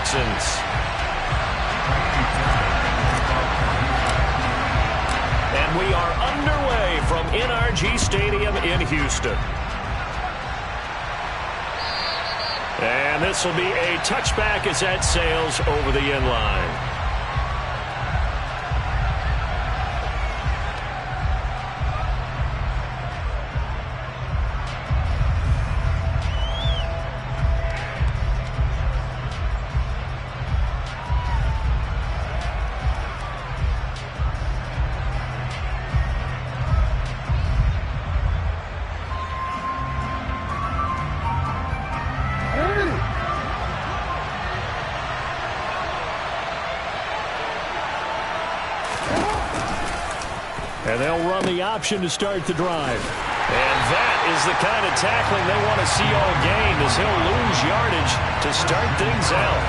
Texans. And we are underway from NRG Stadium in Houston. And this will be a touchback as that sails over the end line. And they'll run the option to start the drive. And that is the kind of tackling they want to see all game, as he'll lose yardage to start things out.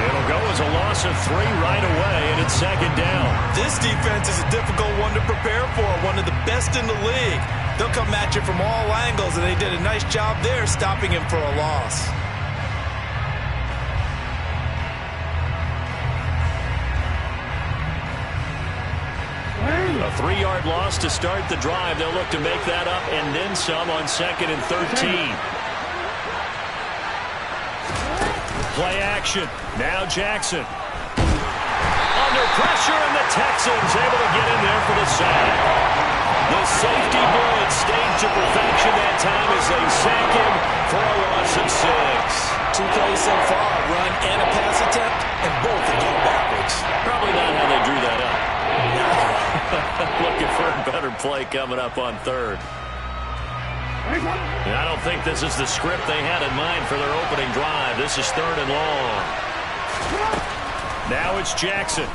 It'll go as a loss of 3 right away, and it's second down. This defense is a difficult one to prepare for, one of the best in the league. They'll come at you from all angles, and they did a nice job there stopping him for a loss. A 3-yard loss to start the drive. They'll look to make that up and then some on 2nd and 13. Play action. Now Jackson. Under pressure, and the Texans able to get in there for the sack. The safety blitz stayed to perfection that time as they sack him for a loss of 6. 2 plays so far, run and a pass attempt, and both are going backwards. Probably not how they drew that up. Looking for a better play coming up on 3rd. And I don't think this is the script they had in mind for their opening drive. This is 3rd and long. Now it's Jackson. And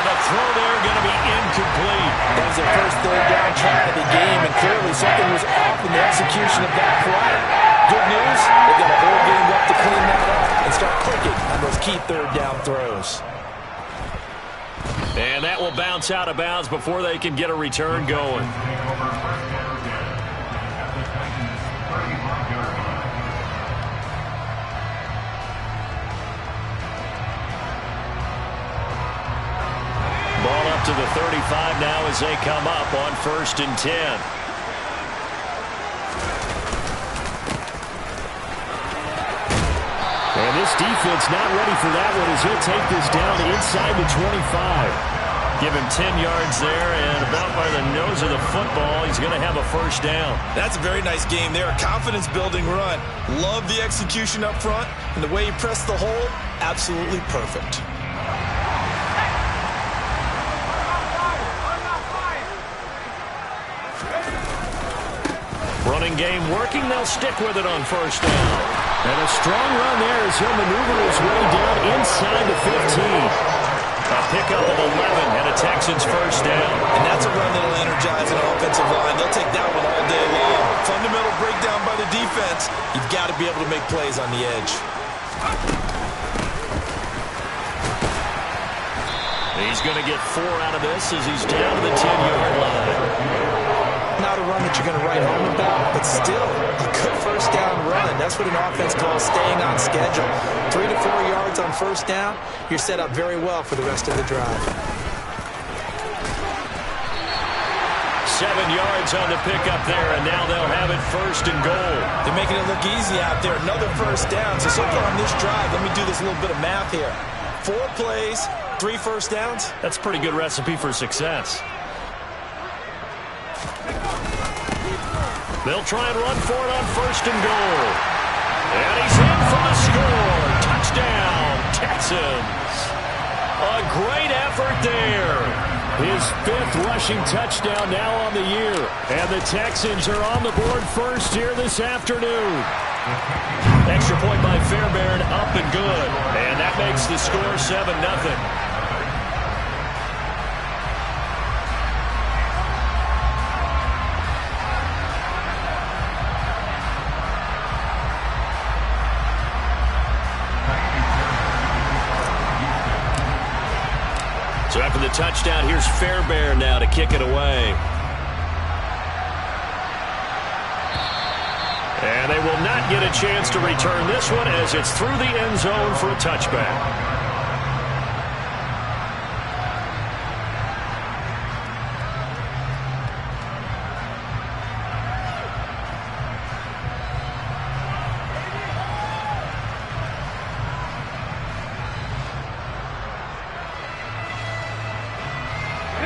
the throw there going to be incomplete. That was their first 3rd down try of the game, and clearly something was off in the execution of that play. Good news, they've got a whole game left to clean that up and start clicking on those key 3rd down throws. And that will bounce out of bounds before they can get a return going. Ball up to the 35 now as they come up on 1st and 10. And this defense not ready for that one as he'll take this down inside the 25. Give him 10 yards there, and about by the nose of the football, he's going to have a 1st down. That's a very nice game there. A confidence-building run. Love the execution up front, and the way he pressed the hole, absolutely perfect. Running game working. They'll stick with it on 1st down. And a strong run there as he'll maneuver his way down inside the 15. A pickup of 11 and a Texans 1st down. And that's a run that will energize an offensive line. They'll take that one all day long. Fundamental breakdown by the defense. You've got to be able to make plays on the edge. He's going to get 4 out of this as he's down to the 10-yard line. Not a run that you're going to write home about, but still a good 1st down run. That's what an offense calls staying on schedule. 3 to 4 yards on 1st down, you're set up very well for the rest of the drive. 7 yards on the pickup there, and now they'll have it 1st and goal. They're making it look easy out there. Another 1st down. So far on this drive, let me do this little bit of math here. 4 plays, 3 1st downs. That's a pretty good recipe for success. They'll try and run for it on 1st and goal. And he's in for the score. Touchdown, Texans. A great effort there. His 5th rushing touchdown now on the year. And the Texans are on the board first here this afternoon. Extra point by Fairbairn, up and good. And that makes the score 7-0. So after the touchdown, here's Fairbairn now to kick it away. And they will not get a chance to return this one as it's through the end zone for a touchback.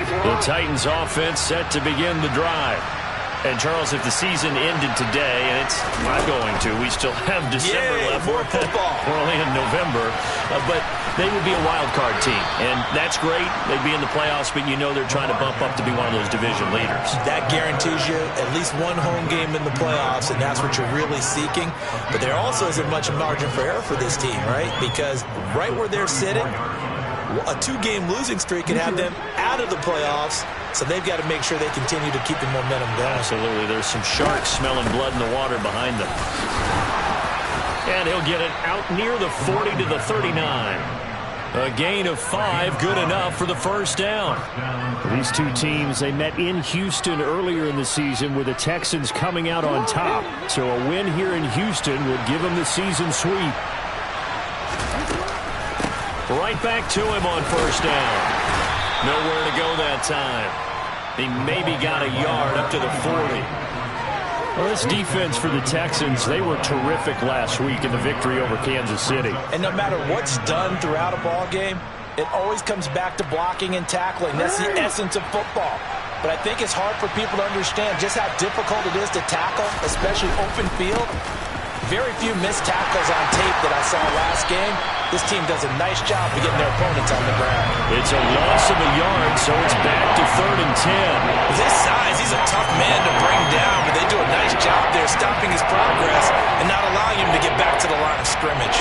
The Titans offense set to begin the drive. And, Charles, if the season ended today, and it's not going to, we still have December left. More football. We're only in November. But they would be a wild card team. And that's great. They'd be in the playoffs, but you know they're trying to bump up to be one of those division leaders. That guarantees you at least one home game in the playoffs, and that's what you're really seeking. But there also isn't much margin for error for this team, right? Because right where they're sitting, a 2-game losing streak could have them out of the playoffs, so they've got to make sure they continue to keep the momentum going. Absolutely. There's some sharks smelling blood in the water behind them. And he'll get it out near the 40 to the 39. A gain of 5, good enough for the first down. These two teams, they met in Houston earlier in the season with the Texans coming out on top. So a win here in Houston would give them the season sweep. Right back to him on first down. Nowhere to go that time. He maybe got a yard up to the 40. Well, this defense for the Texans, they were terrific last week in the victory over Kansas City. And no matter what's done throughout a ball game, it always comes back to blocking and tackling. That's the essence of football. But I think it's hard for people to understand just how difficult it is to tackle, especially open field. Very few missed tackles on tape that I saw last game. This team does a nice job of getting their opponents on the ground. It's a loss of a yard, so it's back to 3rd and 10. With his size, he's a tough man to bring down, but they do a nice job there stopping his progress and not allowing him to get back to the line of scrimmage.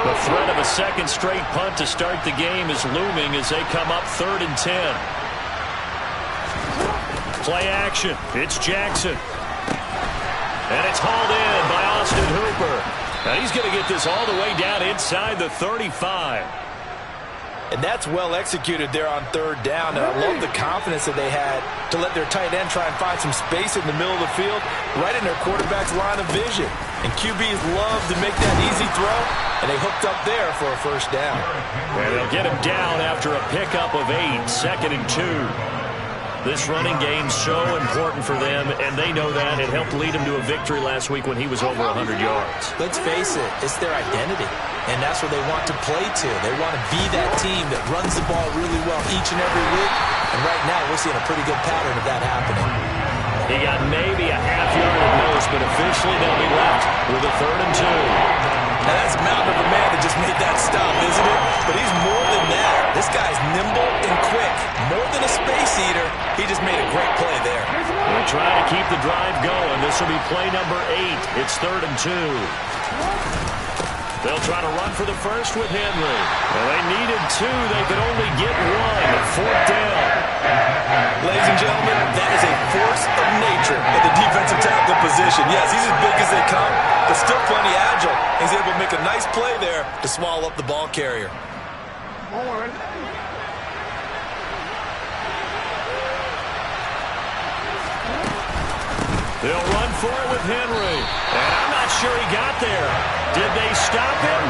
The threat of a second straight punt to start the game is looming as they come up 3rd and 10. Play action. It's Jackson. And it's hauled in by Austin Hooper. Now he's going to get this all the way down inside the 35. And that's well executed there on 3rd down. And I love the confidence that they had to let their tight end try and find some space in the middle of the field, right in their quarterback's line of vision. And QBs love to make that easy throw, and they hooked up there for a first down. And they'll get him down after a pickup of 8, 2nd and 2. This running game's so important for them, and they know that. It helped lead him to a victory last week when he was over 100 yards. Let's face it, it's their identity, and that's what they want to play to. They want to be that team that runs the ball really well each and every week, and right now we're seeing a pretty good pattern of that happening. He got maybe a half yard at most, but officially they'll be left with a 3rd and 2. Now that's mountain of a man that just made that stop, isn't it? But he's more than that. This guy's nimble and quick. More than a space eater, he just made a great play there. They're trying to keep the drive going. This will be play number 8. It's 3rd and 2. They'll try to run for the first with Henry. Well, they needed 2. They could only get 1. 4th down. Ladies and gentlemen, that is a force of nature at the defensive tackle position. Yes, he's as big as they come, but still plenty agile. He's able to make a nice play there to swallow up the ball carrier. They'll run for it with Henry. And I'm not sure he got there. Did they stop him?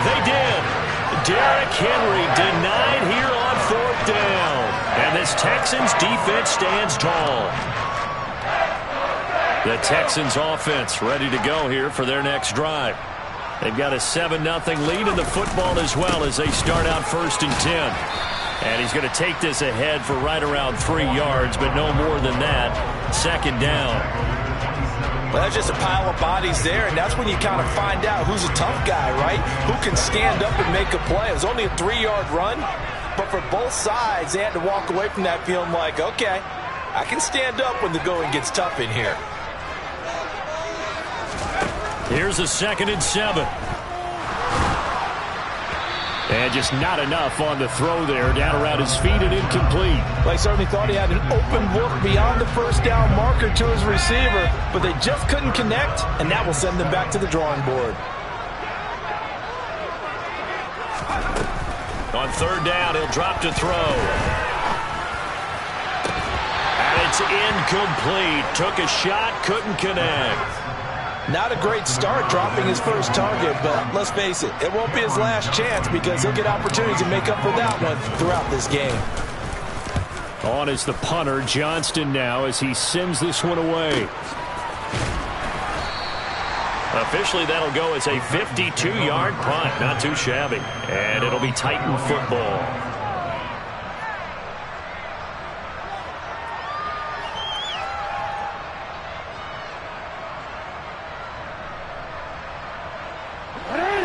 They did. Derrick Henry denied here on 4th down. And this Texans defense stands tall. The Texans offense ready to go here for their next drive. They've got a 7-0 lead in the football as well as they start out 1st and 10. And he's going to take this ahead for right around 3 yards, but no more than that. 2nd down. Well, that's just a pile of bodies there, and that's when you kind of find out who's a tough guy, right? Who can stand up and make a play. It was only a 3-yard run, but for both sides, they had to walk away from that feeling like, okay, I can stand up when the going gets tough in here. Here's a 2nd and 7. And just not enough on the throw there. Down around his feet and incomplete. Well, he certainly thought he had an open look beyond the first down marker to his receiver, but they just couldn't connect, and that will send them back to the drawing board. On 3rd down, he'll drop to throw. And it it's incomplete. Took a shot, couldn't connect. Not a great start dropping his first target, but let's face it, it won't be his last chance because he'll get opportunities to make up for that one throughout this game. On is the punter, Johnston, now as he sends this one away. Officially, that'll go as a 52-yard punt. Not too shabby. And it'll be Titan football.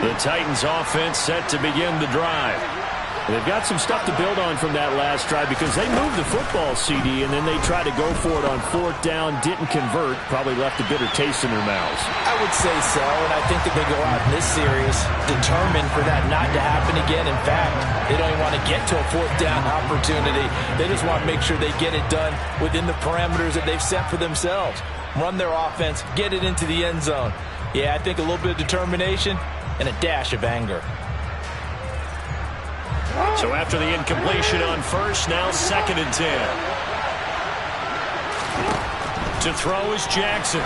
The Titans offense set to begin the drive. They've got some stuff to build on from that last drive because they moved the football, CD, and then they tried to go for it on fourth down, didn't convert, probably left a bitter taste in their mouths. I would say so, and I think that they go out in this series determined for that not to happen again. In fact, they don't even want to get to a fourth down opportunity. They just want to make sure they get it done within the parameters that they've set for themselves. Run their offense, get it into the end zone. Yeah, I think a little bit of determination and a dash of anger. So after the incompletion on first, now 2nd and 10. To throw is Jackson.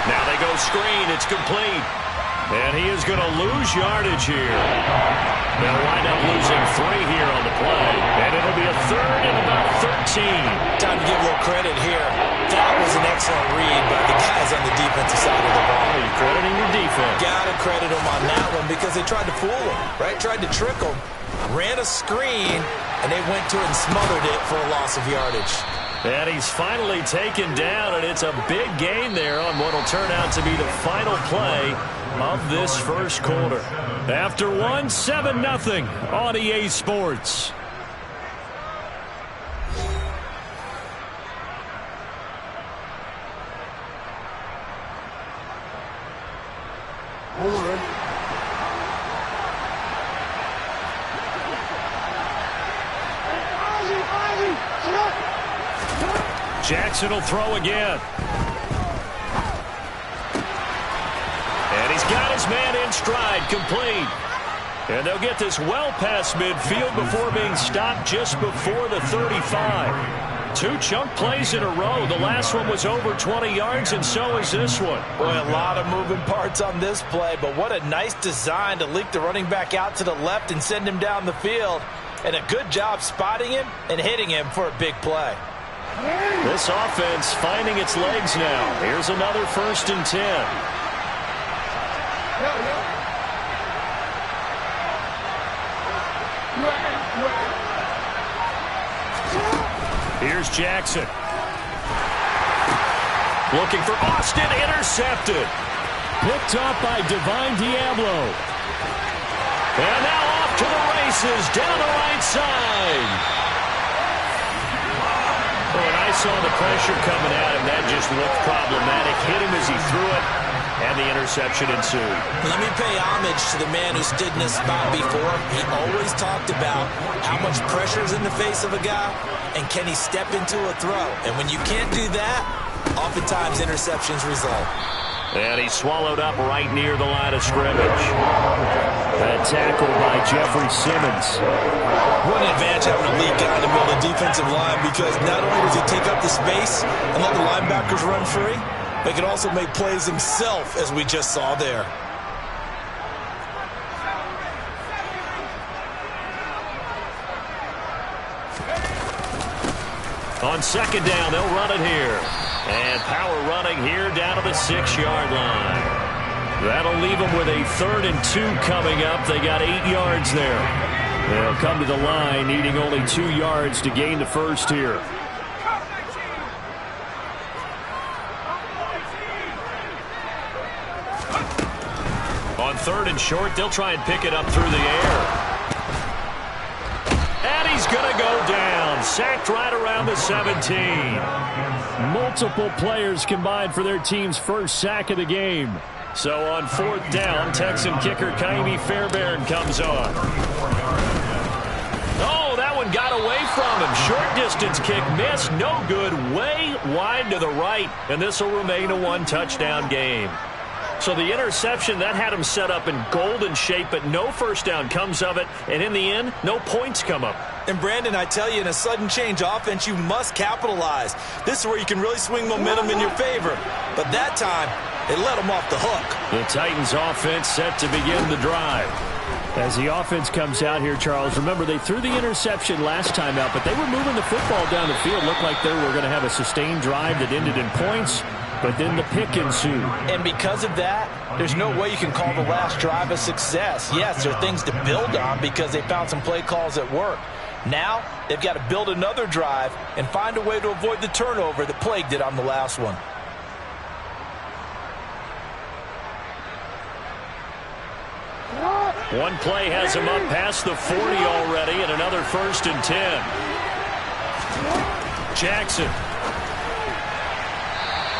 Now they go screen. It's complete. And he is going to lose yardage here. They'll wind up losing 3 here on the play. And it'll be a 3rd and about 13. Time to give a little credit here. That was an excellent read by the guys on the defensive side of the ball. You're crediting your defense. Gotta credit them on that one because they tried to fool them, right? Tried to trick them. Ran a screen, and they went to it and smothered it for a loss of yardage. And he's finally taken down, and it's a big gain there on what will turn out to be the final play of this first quarter. After one, 7-0 on EA Sports. Jackson will throw again. And he's got his man in stride, complete. And they'll get this well past midfield before being stopped just before the 35. 2 chunk plays in a row. The last one was over 20 yards, and so is this one. Boy, a lot of moving parts on this play, but what a nice design to leak the running back out to the left and send him down the field. And a good job spotting him and hitting him for a big play. This offense finding its legs now. Here's another 1st and 10. Here's Jackson. Looking for Austin, intercepted. Picked up by Divine Diablo. And now off to the races down the right side. When I saw the pressure coming at him, that just looked problematic. Hit him as he threw it, and the interception ensued. Let me pay homage to the man who stood in this spot before. He always talked about how much pressure is in the face of a guy, and can he step into a throw. And when you can't do that, oftentimes interceptions result. And he's swallowed up right near the line of scrimmage. That tackle by Jeffrey Simmons. What an advantage having a lead guy in the middle of the defensive line, because not only does he take up the space and let the linebackers run free, but he can also make plays himself, as we just saw there. On 2nd down, they'll run it here. And power running here down to the 6-yard line. That'll leave them with a 3rd and 2 coming up. They got 8 yards there. They'll come to the line needing only 2 yards to gain the first here. On 3rd and short, they'll try and pick it up through the air. And he's going to go down. Sacked right around the 17. Multiple players combined for their team's first sack of the game. So on 4th down, Texan kicker Kaimi Fairbairn comes on. Oh, that one got away from him. Short distance kick missed. No good. Way wide to the right. And this will remain a 1-touchdown game. So the interception, that had him set up in golden shape, but no first down comes of it. And in the end, no points come up. And Brandon, I tell you, in a sudden change offense, you must capitalize. This is where you can really swing momentum in your favor. But that time, it let them off the hook. The Titans offense set to begin the drive. As the offense comes out here, Charles, remember they threw the interception last time out, but they were moving the football down the field. Looked like they were going to have a sustained drive that ended in points, but then the pick ensued. And because of that, there's no way you can call the last drive a success. Yes, there are things to build on because they found some play calls that work. Now, they've got to build another drive and find a way to avoid the turnover that plagued it on the last one. One play has him up past the 40 already, and another 1st and 10. Jackson.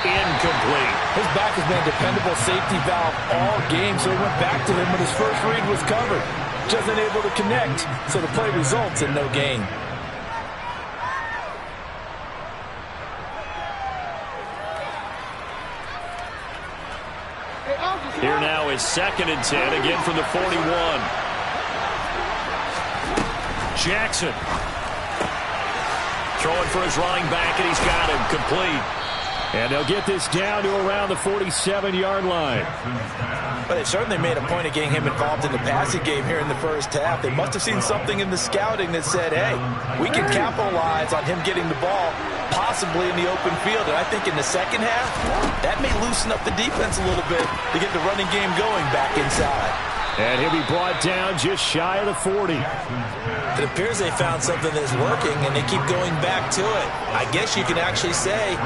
Incomplete. His back has been a dependable safety valve all game, so he went back to him when his first read was covered. Just unable to connect, so the play results in no gain. Here now is 2nd and 10, again from the 41. Jackson. Throwing for his running back, and he's got him complete. And they'll get this down to around the 47-yard line. But they certainly made a point of getting him involved in the passing game here in the first half. They must have seen something in the scouting that said, hey, we can capitalize on him getting the ball, possibly in the open field. And I think in the second half, that may loosen up the defense a little bit to get the running game going back inside. And he'll be brought down just shy of the 40. It appears they found something that's working, and they keep going back to it. I guess you can actually say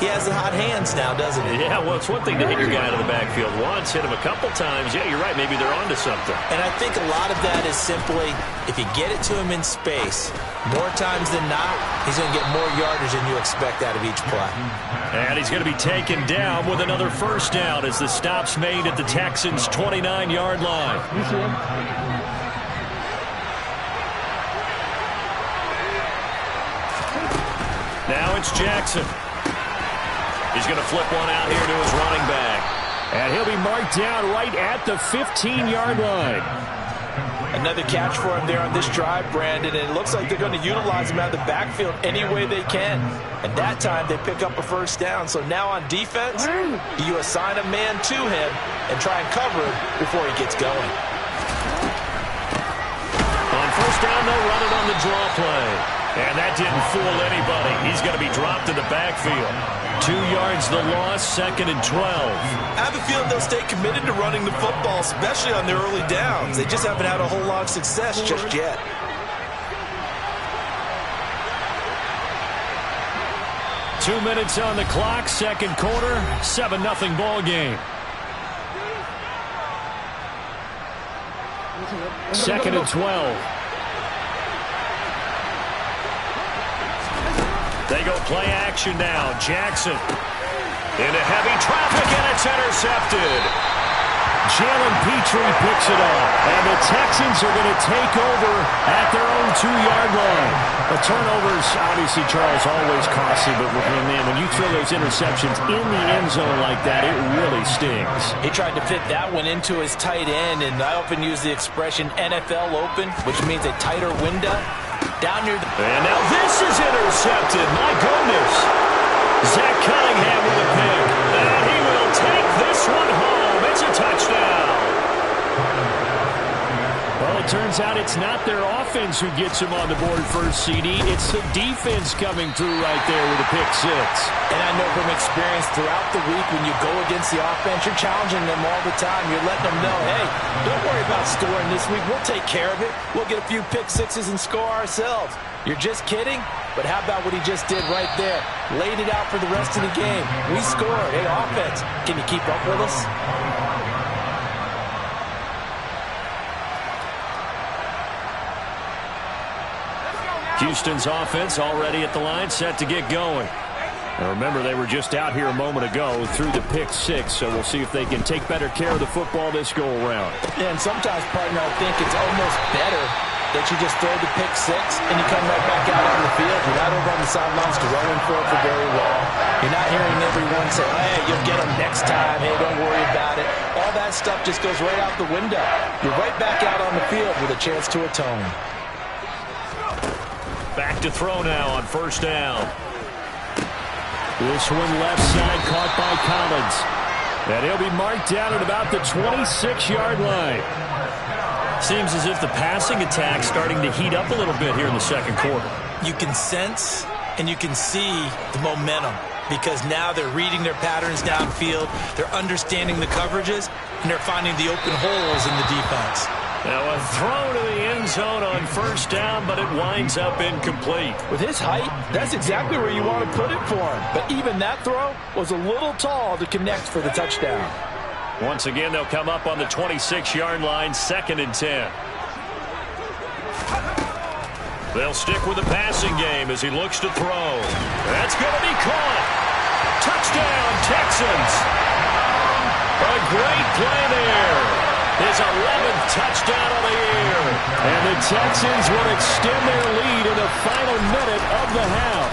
he has the hot hands now, doesn't he? Yeah, well, it's one thing to hit your guy out of the backfield once, hit him a couple times. Yeah, you're right. Maybe they're onto something. And I think a lot of that is simply if you get it to him in space, more times than not, he's going to get more yardage than you expect out of each play. And he's going to be taken down with another 1st down as the stop's made at the Texans' 29-yard line. Now it's Jackson. He's going to flip one out here to his running back. And he'll be marked down right at the 15-yard line. Another catch for him there on this drive, Brandon, and it looks like they're going to utilize him out of the backfield any way they can. And that time they pick up a 1st down. So now on defense, you assign a man to him and try and cover him before he gets going. On 1st down, they'll run it on the draw play. And that didn't fool anybody. He's going to be dropped in the backfield. 2 yards the loss, 2nd and 12. I have a feeling they'll stay committed to running the football, especially on their early downs. They just haven't had a whole lot of success just yet. Two minutes on the clock, 2nd quarter, 7-0 ball game. 2nd and 12. They go play action now. Jackson into heavy traffic, and it's intercepted. Jalen Petrie picks it up, and the Texans are going to take over at their own 2-yard line. The turnovers, obviously, Charles, always costly, but when you throw those interceptions in the end zone like that, it really stings. He tried to fit that one into his tight end, and I often use the expression NFL open, which means a tighter window. Down near the... And now this is intercepted. My goodness. Zach Cunningham with a pick. And he will take this one home. It's a touchdown. Well, it turns out it's not their offense who gets him on the board first, CD. It's the defense coming through right there with a pick 6. And I know from experience throughout the week when you go against the offense, you're challenging them all the time. You're letting them know, hey, don't worry about scoring this week. We'll take care of it. We'll get a few pick 6s and score ourselves. You're just kidding? But how about what he just did right there? Laid it out for the rest of the game. We scored. Hey, offense, can you keep up with us? Houston's offense already at the line, set to get going. Now remember, they were just out here a moment ago through the pick 6, so we'll see if they can take better care of the football this go-around. Yeah, and sometimes, partner, I think it's almost better that you just throw the pick 6 and you come right back out on the field. You're not over on the sidelines dwelling for it for very well. You're not hearing everyone say, hey, you'll get them next time. Hey, don't worry about it. that stuff just goes right out the window. You're right back out on the field with a chance to atone. Back to throw now on first down. This one left side caught by Collins. And he'll be marked down at about the 26-yard line. Seems as if the passing attack's starting to heat up a little bit here in the second quarter. You can sense and you can see the momentum because now they're reading their patterns downfield, they're understanding the coverages, and they're finding the open holes in the defense. Now a throw to the end zone on first down, but it winds up incomplete. With his height, that's exactly where you want to put it for him. But even that throw was a little tall to connect for the touchdown. Once again, they'll come up on the 26-yard line, 2nd and 10. They'll stick with the passing game as he looks to throw. That's going to be caught. Touchdown, Texans. A great play there. His 11th touchdown of the year. And the Texans will extend their lead in the final minute of the half.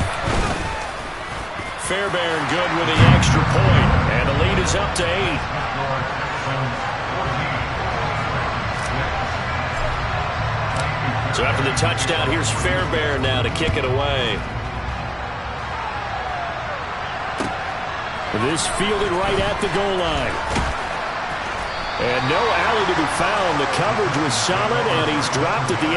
Fairbairn good with the extra point, and the lead is up to 8. So after the touchdown, here's Fairbairn now to kick it away. This fielded right at the goal line. And no alley to be found. The coverage was solid, and he's dropped at the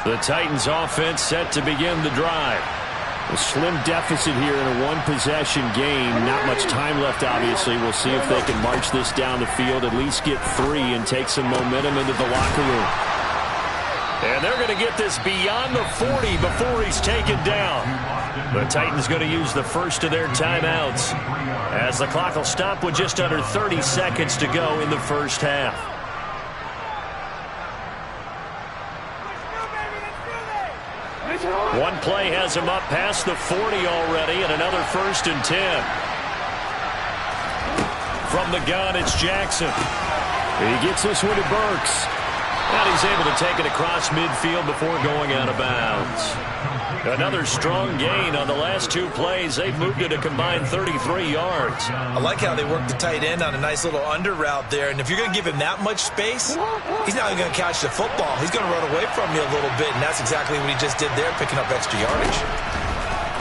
18. The Titans offense set to begin the drive. A slim deficit here in a one-possession game. Not much time left, obviously. We'll see if they can march this down the field, at least get 3, and take some momentum into the locker room. And they're going to get this beyond the 40 before he's taken down. The Titans going to use the first of their timeouts as the clock will stop with just under 30 seconds to go in the first half. One play has him up past the 40 already, and another 1st and 10. From the gun, it's Jackson. He gets this one to Burks. And he's able to take it across midfield before going out of bounds. Another strong gain on the last 2 plays. They've moved it a combined 33 yards. I like how they work the tight end on a nice little under route there. And if you're going to give him that much space, he's not going to catch the football. He's going to run away from you a little bit, and that's exactly what he just did there, picking up extra yardage.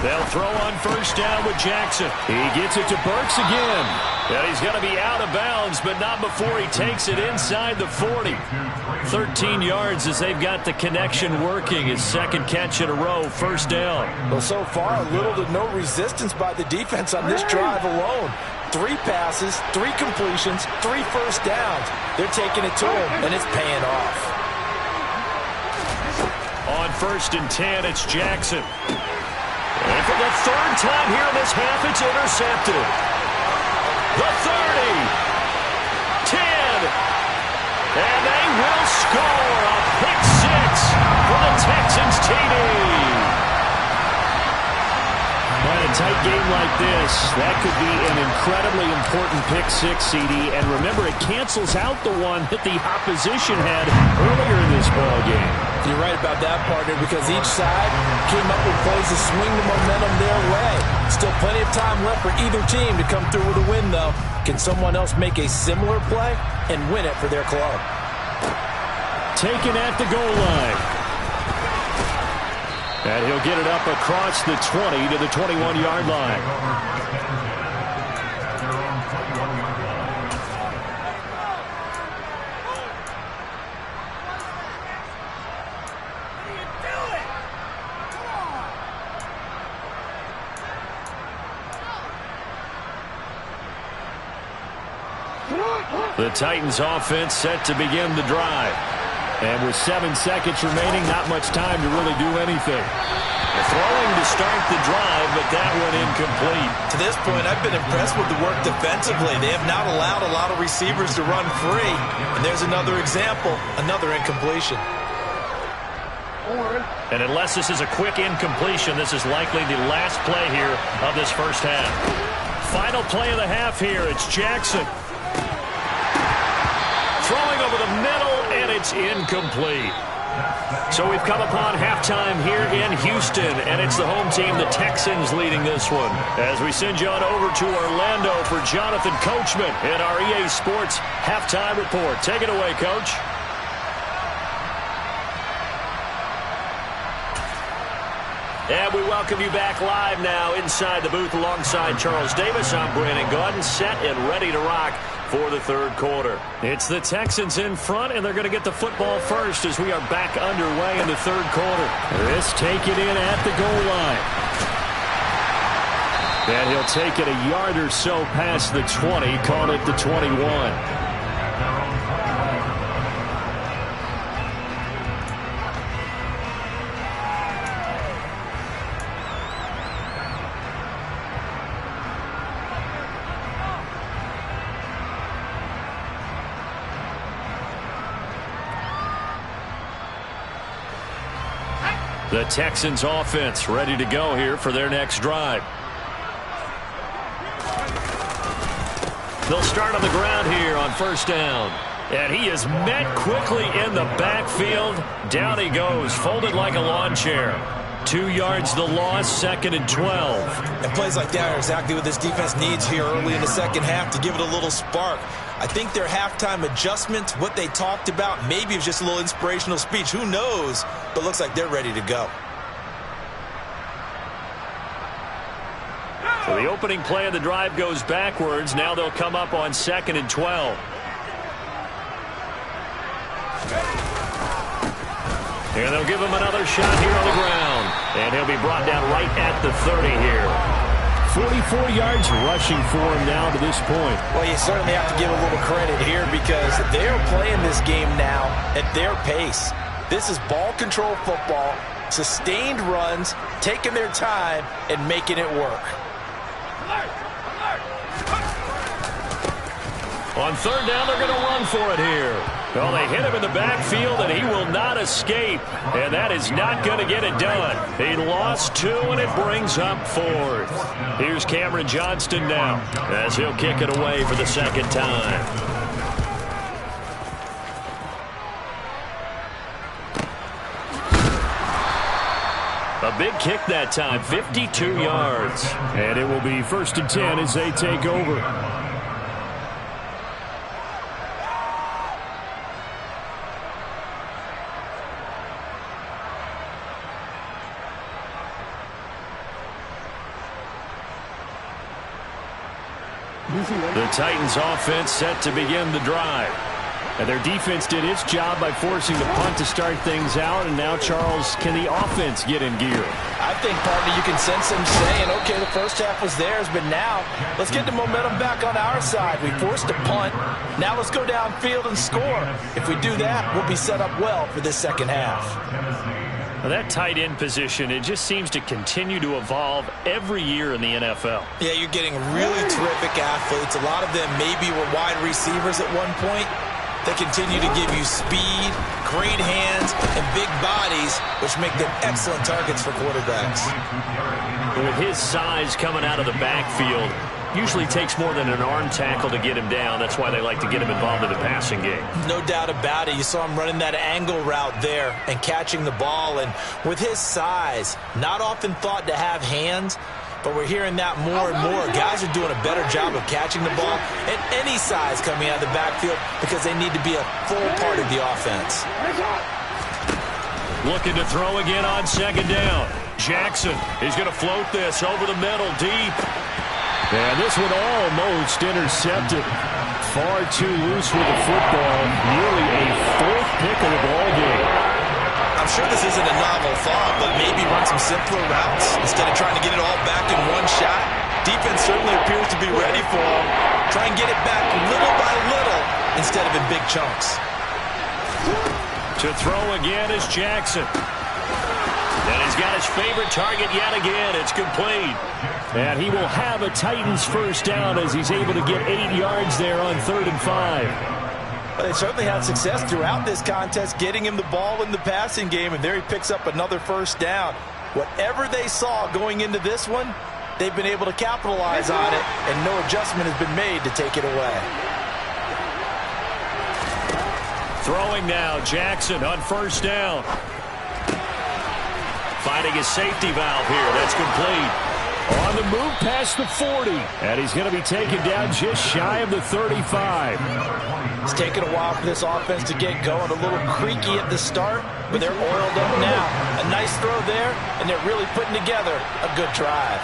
They'll throw on first down with Jackson. He gets it to Burks again. And he's going to be out of bounds, but not before he takes it inside the 40. 13 yards as they've got the connection working. His 2nd catch in a row, first down. Well, so far, little to no resistance by the defense on this drive alone. 3 passes, 3 completions, 3 first downs. They're taking it to him, and it's paying off. On 1st and 10, it's Jackson. And for the 3rd time here in this half, it's intercepted. The 30, 10, and they will score a pick 6 for the Texans TD. In a tight game like this, that could be an incredibly important pick 6, CD. And remember, it cancels out the one that the opposition had earlier in this ball game. You're right about that, partner, because each side came up with plays to swing the momentum their way. Still plenty of time left for either team to come through with a win, though. Can someone else make a similar play and win it for their club? Taken at the goal line. And he'll get it up across the 20 to the 21-yard line. The Titans offense set to begin the drive. And with 7 seconds remaining, not much time to really do anything. Throwing to start the drive, but that one incomplete. To this point, I've been impressed with the work defensively. They have not allowed a lot of receivers to run free. And there's another example, another incompletion. And unless this is a quick incompletion, this is likely the last play here of this first half. Final play of the half here, it's Jackson. Throwing over the middle, and it's incomplete. So we've come upon halftime here in Houston, and it's the home team, the Texans, leading this one. As we send you on over to Orlando for Jonathan Coachman in our EA Sports Halftime Report. Take it away, Coach. And we welcome you back live now inside the booth alongside Charles Davis. I'm Brandon Gaudin, set and ready to rock for the third quarter. It's the Texans in front, and they're going to get the football first as we are back underway in the third quarter. This take it in at the goal line. And he'll take it a yard or so past the 20, call it the 21. The Texans offense ready to go here for their next drive. They'll start on the ground here on first down. And he is met quickly in the backfield. Down he goes, folded like a lawn chair. 2 yards the loss, 2nd and 12. And plays like that are exactly what this defense needs here early in the second half to give it a little spark. I think their halftime adjustment, what they talked about, maybe it was just a little inspirational speech. Who knows? But looks like they're ready to go. So the opening play of the drive goes backwards. Now they'll come up on 2nd and 12. And they'll give him another shot here on the ground. And he'll be brought down right at the 30 here. 44 yards rushing for him now to this point. Well, you certainly have to give a little credit here because they're playing this game now at their pace. This is ball control football, sustained runs, taking their time, and making it work. On third down, they're going to run for it here. Well, they hit him in the backfield, and he will not escape. And that is not going to get it done. He lost 2, and it brings up 4th. Here's Cameron Johnston now as he'll kick it away for the second time. A big kick that time, 52 yards. And it will be 1st and 10 as they take over. The Titans offense set to begin the drive. And their defense did its job by forcing the punt to start things out. And now, Charles, can the offense get in gear? I think, partner, you can sense them saying, okay, the first half was theirs, but now let's get the momentum back on our side. We forced a punt. Now let's go downfield and score. If we do that, we'll be set up well for this second half. Well, that tight end position, it just seems to continue to evolve every year in the NFL. Yeah, you're getting really terrific athletes. A lot of them maybe were wide receivers at one point. They continue to give you speed, great hands, and big bodies, which make them excellent targets for quarterbacks. With his size coming out of the backfield, usually takes more than an arm tackle to get him down. That's why they like to get him involved in the passing game. No doubt about it. You saw him running that angle route there and catching the ball. And with his size, not often thought to have hands, but we're hearing that more and more. Guys are doing a better job of catching the ball at any size coming out of the backfield because they need to be a full part of the offense. Looking to throw again on second down. Jackson is going to float this over the middle deep. And this one almost intercepted. Far too loose with the football. Nearly a 4th pick of the ball game. I'm sure this isn't a novel thought, but maybe run some simpler routes instead of trying to get it all back in one shot. Defense certainly appears to be ready for him. Try and get it back little by little instead of in big chunks. To throw again is Jackson. And he's got his favorite target yet again. It's complete. And he will have a Titans first down as he's able to get 8 yards there on 3rd and 5. Well, they certainly had success throughout this contest getting him the ball in the passing game, and there he picks up another first down. Whatever they saw going into this one, they've been able to capitalize on it, and no adjustment has been made to take it away. Throwing now, Jackson on first down. Finding his safety valve here. That's complete. On the move past the 40. And he's going to be taken down just shy of the 35. It's taken a while for this offense to get going. A little creaky at the start, but they're oiled up now. A nice throw there, and they're really putting together a good drive.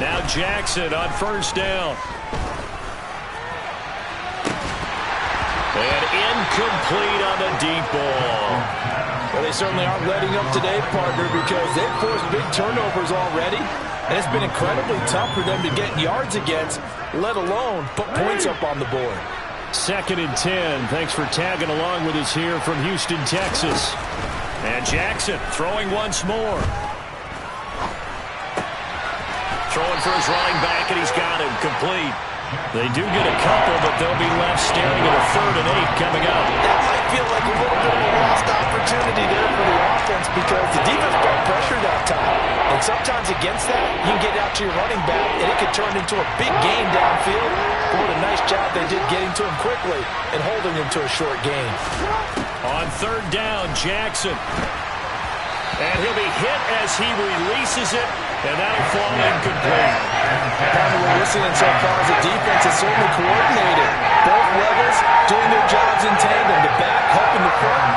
Now Jackson on first down. And incomplete on the deep ball. Well, they certainly aren't letting up today, partner, because they've forced big turnovers already, and it's been incredibly tough for them to get yards against, let alone put points up on the board. 2nd and 10. Thanks for tagging along with us here from Houston, Texas. And Jackson throwing once more. Throwing for his running back, and he's got him complete. They do get a couple, but they'll be left staring at a 3rd and 8 coming up. That might feel like a little bit of a lost opportunity there for the offense because the defense got pressure that time. And sometimes against that, you can get out to your running back, and it could turn into a big gain downfield. But what a nice job they did getting to him quickly and holding him to a short gain. On 3rd down, Jackson. And he'll be hit as he releases it, and that'll fall incomplete. What we're listening so far as the defense is certainly coordinated. Both levels doing their jobs in tandem. The back helping the front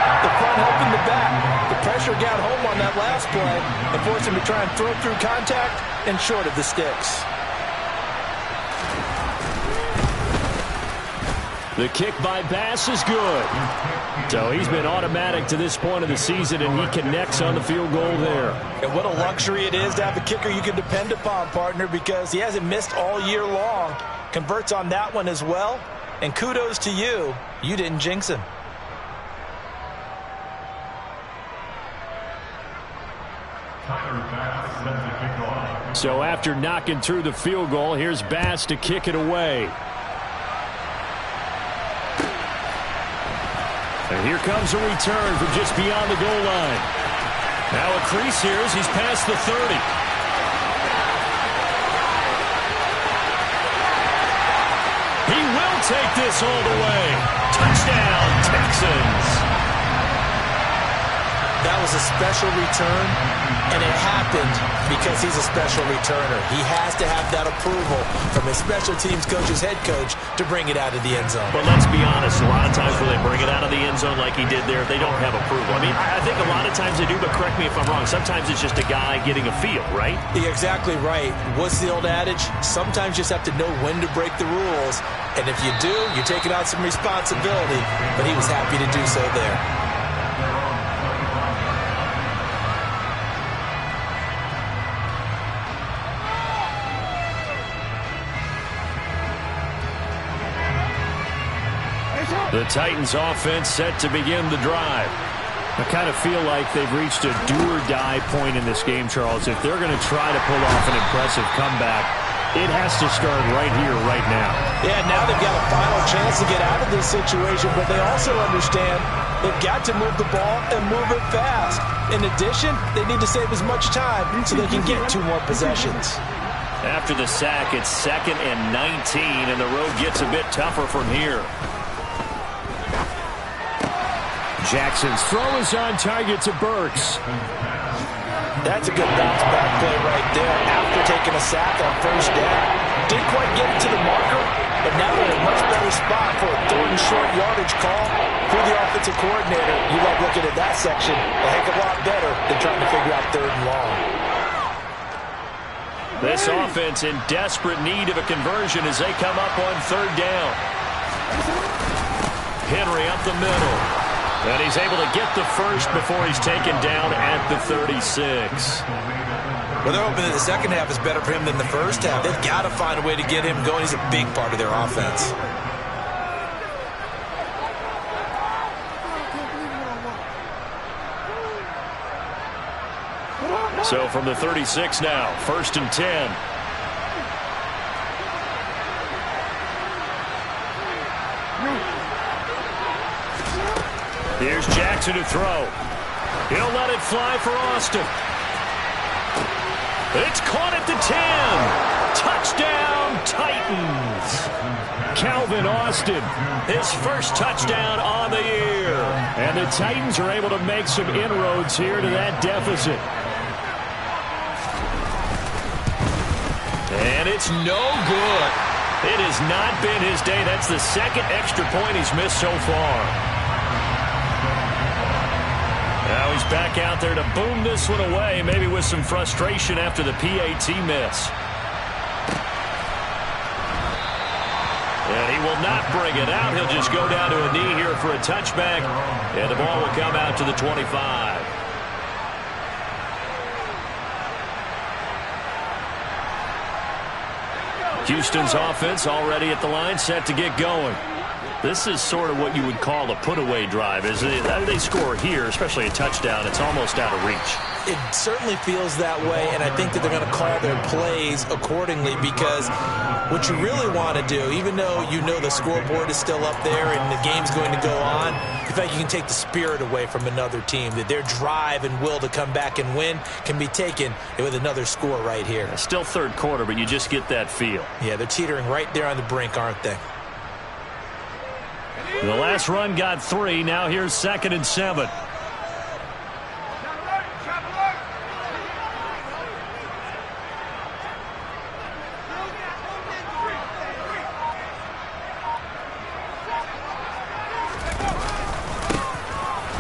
helping the back. The pressure got home on that last play and forced him to try and throw through contact and short of the sticks. The kick by Bass is good. So he's been automatic to this point of the season, and he connects on the field goal there. And what a luxury it is to have a kicker you can depend upon, partner, because he hasn't missed all year long. Converts on that one as well. And kudos to you. You didn't jinx him. So after knocking through the field goal, here's Bass to kick it away. And here comes a return from just beyond the goal line. Now a crease here as he's past the 30. He will take this all the way. Touchdown, Texans. That was a special return, and it happened because he's a special returner. He has to have that approval from his special teams coach's head coach to bring it out of the end zone. But let's be honest, a lot of times when they bring it out of the end zone like he did there, they don't have approval. I mean, I think a lot of times they do, but correct me if I'm wrong. Sometimes it's just a guy getting a feel, right? You're exactly right. What's the old adage? Sometimes you just have to know when to break the rules, and if you do, you're taking out some responsibility, but he was happy to do so there. The Titans offense set to begin the drive. I kind of feel like they've reached a do-or-die point in this game, Charles. If they're going to try to pull off an impressive comeback, it has to start right here, right now. Yeah, now they've got a final chance to get out of this situation, but they also understand they've got to move the ball and move it fast. In addition, they need to save as much time so they can get 2 more possessions. After the sack, it's 2nd and 19, and the road gets a bit tougher from here. Jackson's throw is on target to Burks. That's a good bounce-back play right there after taking a sack on first down. Didn't quite get it to the marker, but now they're in a much better spot for a 3rd and short yardage call through the offensive coordinator. You love looking at that section a heck of a lot better than trying to figure out 3rd and long. This offense in desperate need of a conversion as they come up on 3rd down. Henry up the middle. And he's able to get the first before he's taken down at the 36. Well, they're hoping that the second half is better for him than the first half. They've got to find a way to get him going. He's a big part of their offense. So from the 36 now, 1st and 10. Here's Jackson to throw. He'll let it fly for Austin. It's caught at the 10. Touchdown, Titans. Calvin Austin, his first touchdown on the year. And the Titans are able to make some inroads here to that deficit. And it's no good. It has not been his day. That's the second extra point he's missed so far. Now he's back out there to boom this one away, maybe with some frustration after the PAT miss. And he will not bring it out. He'll just go down to a knee here for a touchback, and the ball will come out to the 25. Houston's offense already at the line, set to get going. This is sort of what you would call a put-away drive. As they score here, especially a touchdown, it's almost out of reach. It certainly feels that way, and I think that they're going to call their plays accordingly, because what you really want to do, even though you know the scoreboard is still up there and the game's going to go on, in fact, you can take the spirit away from another team, that their drive and will to come back and win can be taken with another score right here. Still third quarter, but you just get that feel. Yeah, they're teetering right there on the brink, aren't they? The last run got 3. Now here's 2nd and 7.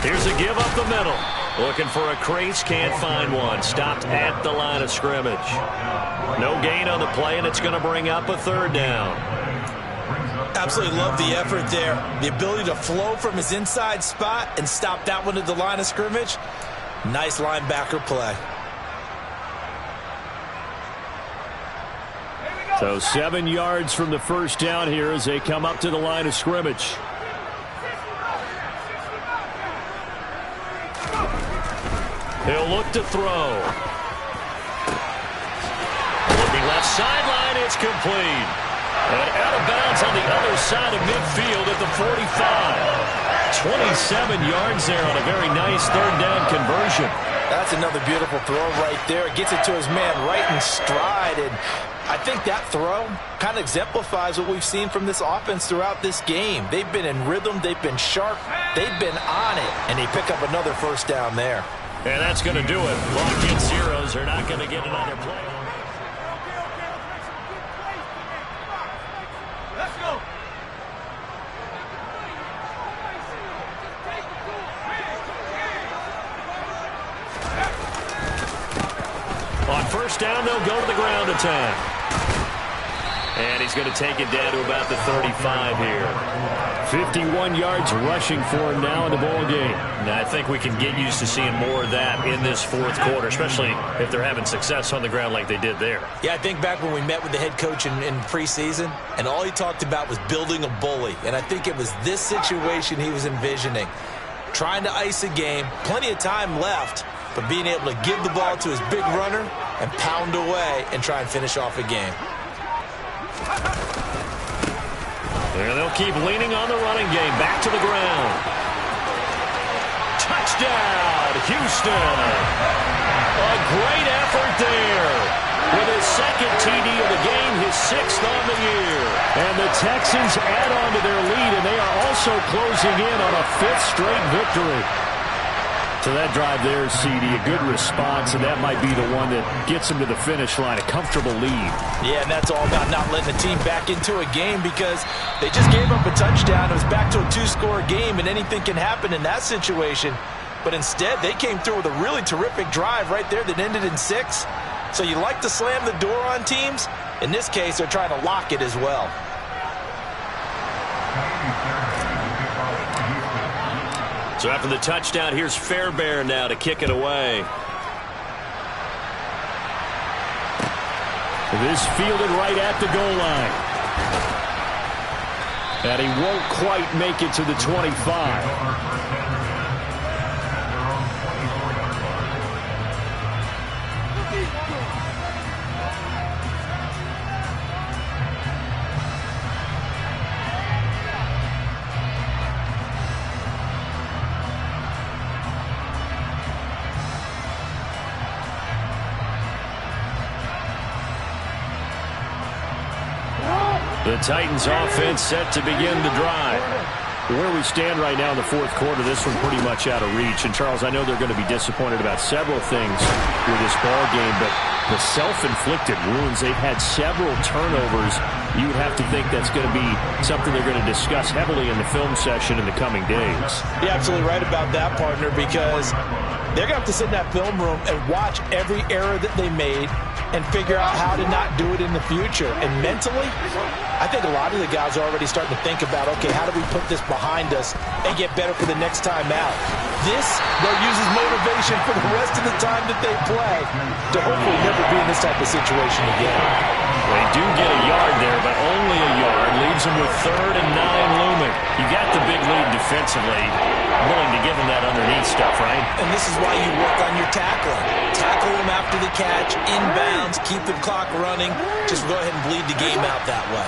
Here's a give up the middle. Looking for a crease, can't find one. Stopped at the line of scrimmage. No gain on the play, and it's going to bring up a 3rd down. Absolutely love the effort there. The ability to flow from his inside spot and stop that one at the line of scrimmage. Nice linebacker play. So 7 yards from the first down here as they come up to the line of scrimmage. He'll look to throw. Looking left sideline, it's complete. And out of bounds on the other side of midfield at the 45. 27 yards there on a very nice 3rd down conversion. That's another beautiful throw right there. Gets it to his man right in stride. And I think that throw kind of exemplifies what we've seen from this offense throughout this game. They've been in rhythm. They've been sharp. They've been on it. And they pick up another 1st down there. And that's going to do it. Lock-in zeros are not going to get another play. On 1st down, they'll go to the ground attack. And he's going to take it down to about the 35 here. 51 yards rushing for him now in the ball game. And I think we can get used to seeing more of that in this 4th quarter, especially if they're having success on the ground like they did there. Yeah, I think back when we met with the head coach in preseason, and all he talked about was building a bully. And I think it was this situation he was envisioning. Trying to ice a game, plenty of time left, but being able to give the ball to his big runner and pound away and try and finish off a game. There they'll keep leaning on the running game. Back to the ground. Touchdown, Houston. A great effort there. With his 2nd TD of the game, his 6th on the year. And the Texans add on to their lead, and they are also closing in on a 5th straight victory. So that drive there, CD, a good response, and that might be the one that gets them to the finish line, a comfortable lead. Yeah, and that's all about not letting the team back into a game, because they just gave up a touchdown. It was back to a 2-score game, and anything can happen in that situation. But instead, they came through with a really terrific drive right there that ended in 6. So you like to slam the door on teams. In this case, they're trying to lock it as well. So after the touchdown, here's Fairbairn now to kick it away. This fielded right at the goal line. And he won't quite make it to the 25. The Titans offense set to begin the drive. Where we stand right now in the fourth quarter, this one pretty much out of reach. And, Charles, I know they're going to be disappointed about several things with this ball game, but the self-inflicted wounds, they've had several turnovers. You would have to think that's going to be something they're going to discuss heavily in the film session in the coming days. You're absolutely right about that, partner, because they're going to have to sit in that film room and watch every error that they made and figure out how to not do it in the future. And mentally, I think a lot of the guys are already starting to think about, okay, how do we put this behind us and get better for the next time out? This, they'll use as motivation for the rest of the time that they play to hopefully never be in this type of situation again. They do get a yard there, but only a yard. Leaves them with 3rd and 9 looming. You got the big lead defensively. Willing to give them that underneath stuff, right? And this is why you work on your tackling. Tackle them after the catch, inbounds, keep the clock running. Just go ahead and bleed the game out that way.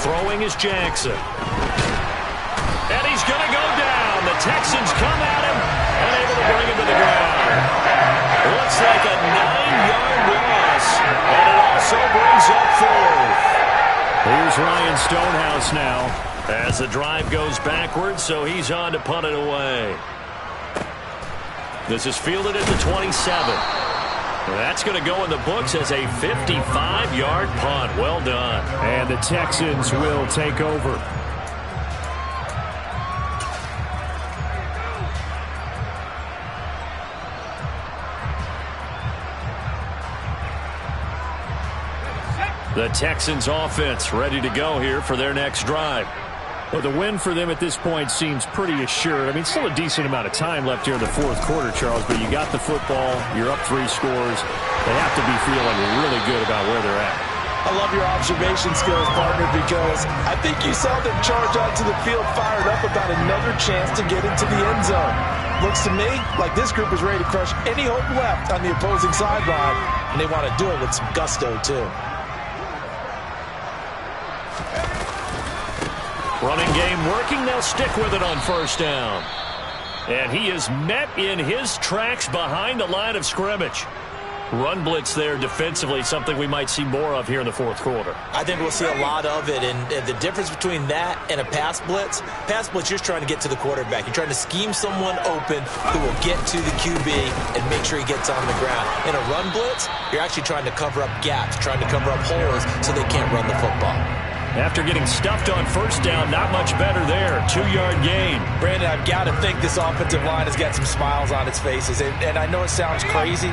Throwing is Jackson. And he's going to go down. The Texans come at him and able to bring him to the ground. Looks like a 9-yard loss. And it also brings up 4th. Here's Ryan Stonehouse now as the drive goes backwards, so he's on to punt it away. This is fielded at the 27. That's going to go in the books as a 55-yard punt. Well done. And the Texans will take over. The Texans offense ready to go here for their next drive. Well, the win for them at this point seems pretty assured. I mean, still a decent amount of time left here in the fourth quarter, Charles, but you got the football, you're up 3 scores. They have to be feeling really good about where they're at. I love your observation skills, partner, because I think you saw them charge onto the field fired up about another chance to get into the end zone. Looks to me like this group is ready to crush any hope left on the opposing sideline, and they want to do it with some gusto, too. Running game working. They'll stick with it on 1st down. And he is met in his tracks behind the line of scrimmage. Run blitz there defensively, something we might see more of here in the fourth quarter. I think we'll see a lot of it, and the difference between that and a pass blitz, you're trying to get to the quarterback. You're trying to scheme someone open who will get to the QB and make sure he gets on the ground. In a run blitz, you're actually trying to cover up gaps, trying to cover up holes so they can't run the football. After getting stuffed on 1st down, not much better there. 2-yard gain. Brandon, I've got to think this offensive line has got some smiles on its faces. And I know it sounds crazy,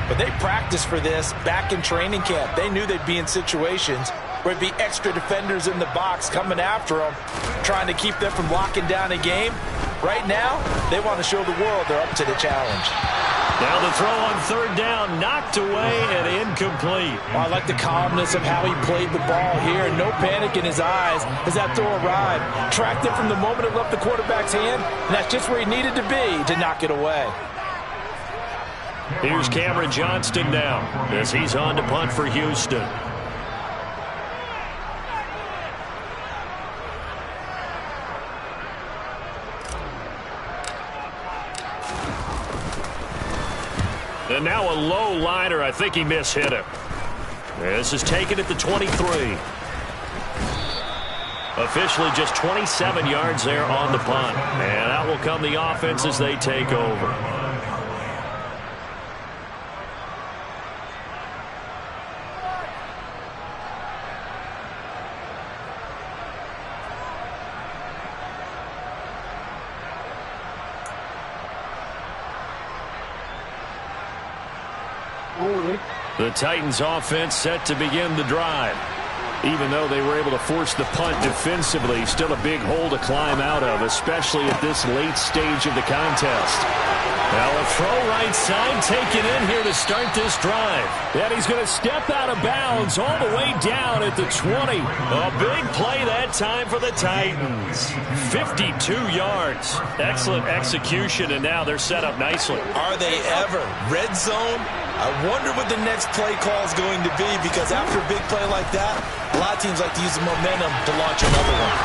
but they practiced for this back in training camp. They knew they'd be in situations where it'd be extra defenders in the box coming after them, trying to keep them from locking down a game. Right now, they want to show the world they're up to the challenge. Now the throw on 3rd down, knocked away and incomplete. Well, I like the calmness of how he played the ball here. No panic in his eyes as that throw arrived. Tracked it from the moment it left the quarterback's hand, and that's just where he needed to be to knock it away. Here's Cameron Johnston now as he's on to punt for Houston. And now a low liner. I think he mishit him. This is taken at the 23. Officially just 27 yards there on the punt. And out will come the offense as they take over. The Titans offense set to begin the drive. Even though they were able to force the punt defensively, still a big hole to climb out of, especially at this late stage of the contest. Now a throw right side taken in here to start this drive. And he's going to step out of bounds all the way down at the 20. A big play that time for the Titans. 52 yards. Excellent execution, and now they're set up nicely. Are they ever? Red zone? I wonder what the next play call is going to be, because after a big play like that, a lot of teams like to use the momentum to launch another one.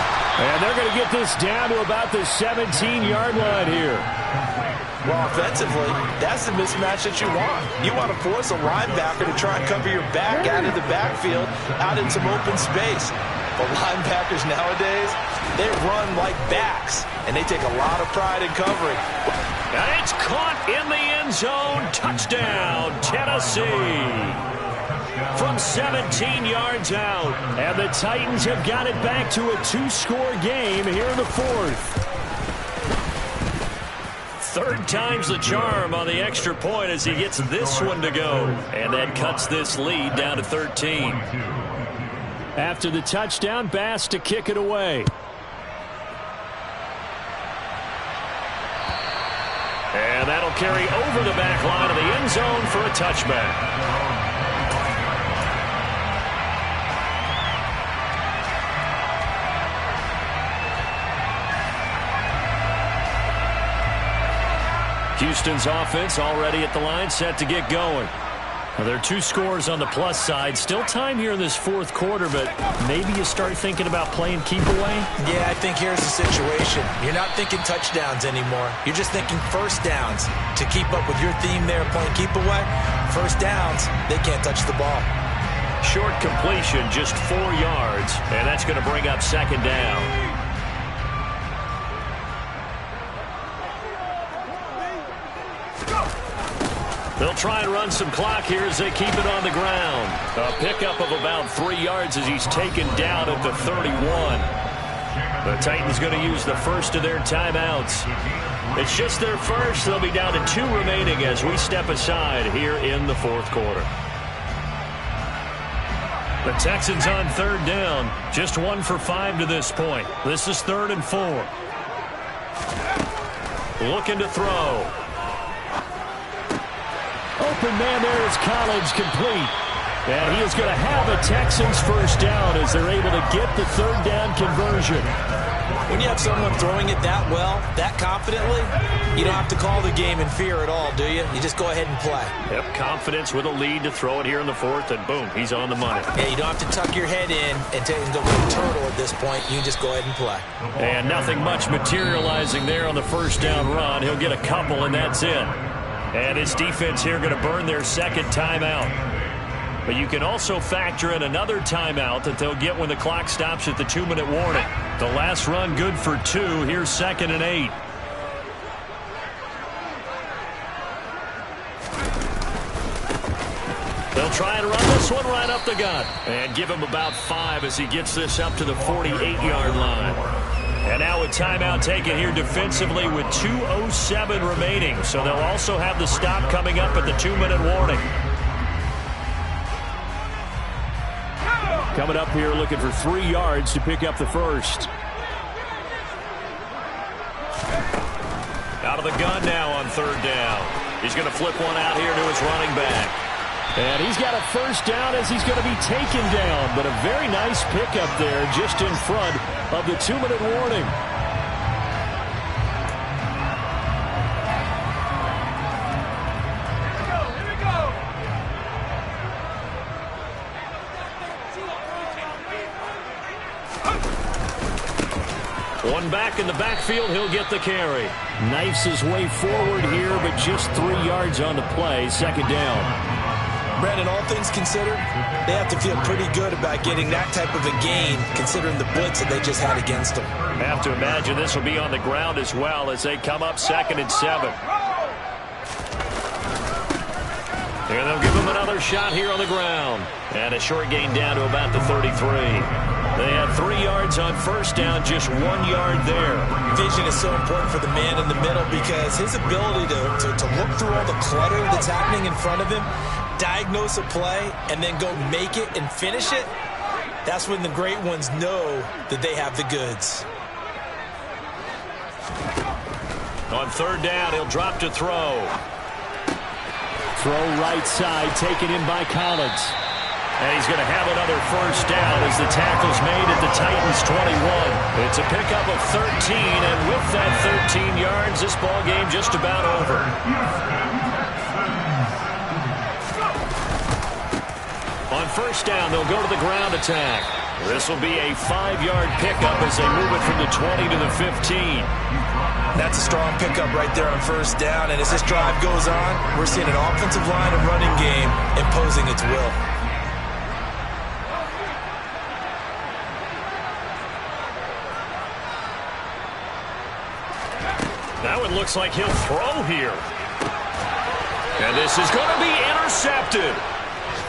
And they're going to get this down to about the 17-yard line here. Well, offensively, that's the mismatch that you want. You want to force a linebacker to try and cover your back out of the backfield, out in some open space. But linebackers nowadays, they run like backs, and they take a lot of pride in covering. And it's caught in the end zone. Touchdown, Tennessee. From 17 yards out. And the Titans have got it back to a 2-score game here in the fourth. Third time's the charm on the extra point as he gets this one to go. And that cuts this lead down to 13. After the touchdown, Bass to kick it away. And that'll carry over the back line of the end zone for a touchback. Houston's offense already at the line, set to get going. Well, there are 2 scores on the plus side. Still time here in this fourth quarter, but maybe you start thinking about playing keep away? Yeah, I think here's the situation. You're not thinking touchdowns anymore. You're just thinking first downs. To keep up with your theme there, playing keep away, first downs, they can't touch the ball. Short completion, just 4 yards, and that's going to bring up second down. They'll try and run some clock here as they keep it on the ground. A pickup of about 3 yards as he's taken down at the 31. The Titans going to use the first of their timeouts. It's just their first. They'll be down to 2 remaining as we step aside here in the fourth quarter. The Texans on third down. Just 1 for 5 to this point. This is 3rd and 4. Looking to throw. Open man there is Collins, complete. And he is going to have a Texans first down as they're able to get the third down conversion. When you have someone throwing it that well, that confidently, you don't have to call the game in fear at all, do you? You just go ahead and play. Yep, confidence with a lead to throw it here in the fourth, and boom, he's on the money. Yeah, you don't have to tuck your head in and go with a turtle at this point. You just go ahead and play. And nothing much materializing there on the first down run. He'll get a couple, and that's it. And his defense here going to burn their second timeout. But you can also factor in another timeout that they'll get when the clock stops at the 2-minute warning. The last run good for 2. Here's 2nd and 8. They'll try and run this one right up the gut. And give him about 5 as he gets this up to the 48-yard line. And now a timeout taken here defensively with 2:07 remaining. So they'll also have the stop coming up at the 2-minute warning. Coming up here looking for 3 yards to pick up the first. Out of the gun now on third down. He's going to flip one out here to his running back. And he's got a first down as he's going to be taken down. But a very nice pickup there just in front of the 2-minute warning. One back in the backfield, he'll get the carry. Knifes his way forward here, but just 3 yards on the play. Second down. Brandon, all things considered, they have to feel pretty good about getting that type of a gain, considering the blitz that they just had against them. I have to imagine this will be on the ground as well as they come up 2nd and 7. And they'll give him another shot here on the ground. And a short gain down to about the 33. They had 3 yards on first down, just 1 yard there. Vision is so important for the man in the middle because his ability to look through all the clutter that's happening in front of him, diagnose a play, and then go make it and finish it, that's when the great ones know that they have the goods. On third down, he'll drop to throw. Throw right side, taken in by Collins. And he's going to have another first down as the tackle's made at the Titans' 21. It's a pickup of 13, and with that 13 yards, this ball game just about over. On first down, they'll go to the ground attack. This will be a 5-yard pickup as they move it from the 20 to the 15. That's a strong pickup right there on first down. And as this drive goes on, we're seeing an offensive line and running game imposing its will. Now it looks like he'll throw here. And this is going to be intercepted.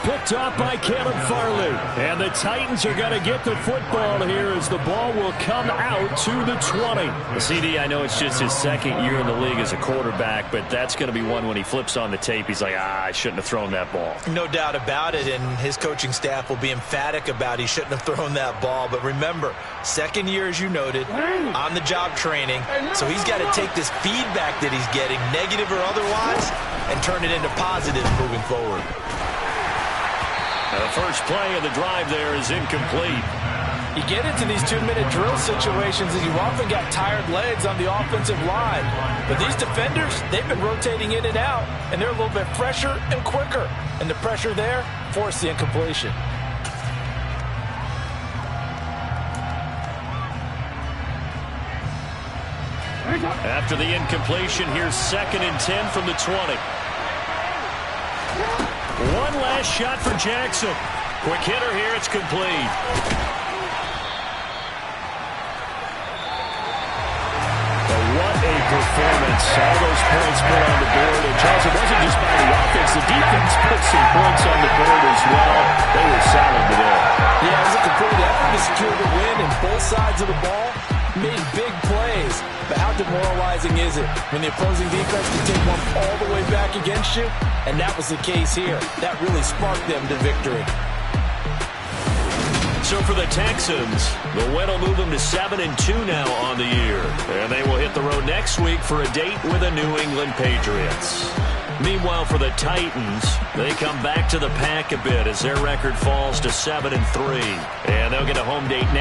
Picked off by Caleb Farley. And the Titans are going to get the football here as the ball will come out to the 20. The CD, I know it's just his second year in the league as a quarterback, but that's going to be one when he flips on the tape. He's like, I shouldn't have thrown that ball. No doubt about it, and his coaching staff will be emphatic about he shouldn't have thrown that ball. But remember, second year, as you noted, on-the-job training. So he's got to take this feedback that he's getting, negative or otherwise, and turn it into positive moving forward. The first play of the drive there is incomplete. You get into these 2-minute drill situations and you've often got tired legs on the offensive line. But these defenders, they've been rotating in and out, and they're a little bit fresher and quicker. And the pressure there forced the incompletion. After the incompletion, here's 2nd and 10 from the 20. One last shot for Jackson. Quick hitter here, it's complete. But what a performance. All those points put on the board. And Charles, it wasn't just by the offense. The defense put some points on the board as well. They were solid today. Yeah, it was a complete effort to secure the win, and both sides of the ball made big plays. But how demoralizing is it when the opposing defense can take one all the way back against you? And that was the case here. That really sparked them to victory. So for the Texans, the win will move them to 7-2 now on the year. And they will hit the road next week for a date with the New England Patriots. Meanwhile, for the Titans, they come back to the pack a bit as their record falls to 7-3. And they'll get a home date